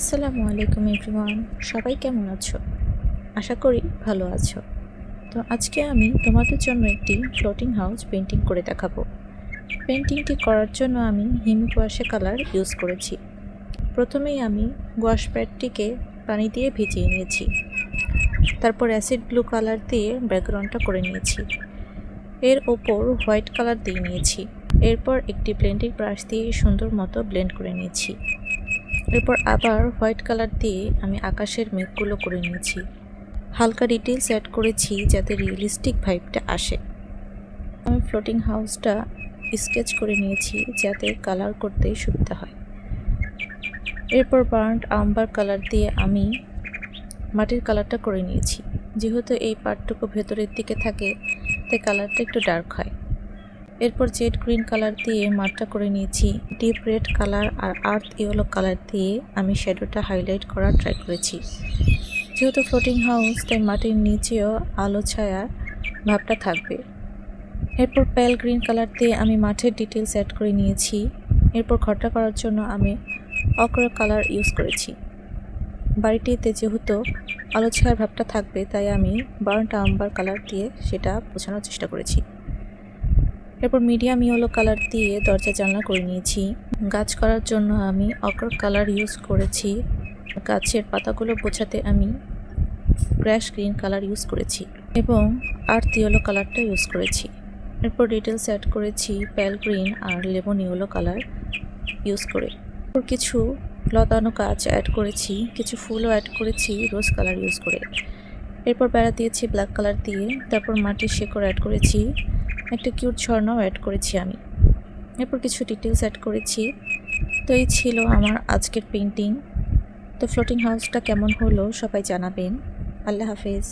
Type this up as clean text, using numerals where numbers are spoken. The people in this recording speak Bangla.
আসসালামু আলাইকুম এভরিওয়ান, সবাই কেমন আছো? আশা করি ভালো আছো। তো আজকে আমি তোমাদের জন্য একটি ফ্লোটিং হাউস পেন্টিং করে দেখাবো। পেন্টিংটি করার জন্য আমি হিমি গুয়াশে কালার ইউজ করেছি। প্রথমেই আমি গুয়াশ প্যাডটিকে পানি দিয়ে ভিজিয়ে নিয়েছি, তারপর অ্যাসিড ব্লু কালার দিয়ে ব্যাকগ্রাউন্ডটা করে নিয়েছি। এর ওপর হোয়াইট কালার দিয়ে নিয়েছি। এরপর একটি ব্লেন্ডিং ব্রাশ দিয়ে সুন্দর মতো ব্লেন্ড করে নিয়েছি। এরপর আবার হোয়াইট কালার দিয়ে আমি আকাশের মেঘগুলো করে নিয়েছি। হালকা ডিটেলস অ্যাড করেছি যাতে রিয়েলিস্টিক ভাইবটা আসে। আমি ফ্লোটিং হাউসটা স্কেচ করে নিয়েছি যাতে কালার করতে সুবিধা হয়। এরপর বার্ন্ট আম্বার কালার দিয়ে আমি মাটির কালারটা করে নিয়েছি। যেহেতু এই পার্টটুকু ভেতরের দিকে থাকে তাই কালারটা একটু ডার্ক হয়। এরপর জেড গ্রিন কালার দিয়ে মাঠটা করে নিয়েছি। ডিপ রেড কালার আর আর্থ ইয়েলো কালার দিয়ে আমি শ্যাডোটা হাইলাইট করার ট্রাই করেছি। যেহেতু ফ্লোটিং হাউস তাই মাটির নিচেও আলো ছায়া ভাবটা থাকবে। এরপর প্যাল গ্রিন কালার দিয়ে আমি মাঠের ডিটেলস অ্যাড করে নিয়েছি। এরপর ঘরটা করার জন্য আমি অকরা কালার ইউজ করেছি। বাড়িটিতে যেহেতু আলো ছায়ার ভাবটা থাকবে তাই আমি বার্ন্ট আম্বার কালার দিয়ে সেটা বোঝানোর চেষ্টা করেছি। এরপর মিডিয়াম ইয়েলো কালার দিয়ে দরজা জানলা করে নিয়েছি। গাছ করার জন্য আমি অকর কালার ইউজ করেছি। গাছের পাতাগুলো বোঝাতে আমি গ্রাস গ্রিন কালার ইউজ করেছি এবং আর্থ ইয়েলো কালারটা ইউজ করেছি। এরপর ডিটেলস অ্যাড করেছি প্যাল গ্রিন আর লেমন ইয়েলো কালার ইউজ করে। এরপর কিছু লতানো গাছ অ্যাড করেছি, কিছু ফুলও অ্যাড করেছি রোজ কালার ইউজ করে। এরপর বেড়া দিয়েছি ব্ল্যাক কালার দিয়ে। তারপর মাটির শেকড় অ্যাড করেছি, একটা কিউট ঝর্ণাও অ্যাড করেছি আমি। এরপর কিছু ডিটেলস অ্যাড করেছি। তো এই ছিল আমার আজকের পেন্টিং। তো ফ্লোটিং হাউসটা কেমন হলো সবাই জানাবেন। আল্লাহ হাফেজ।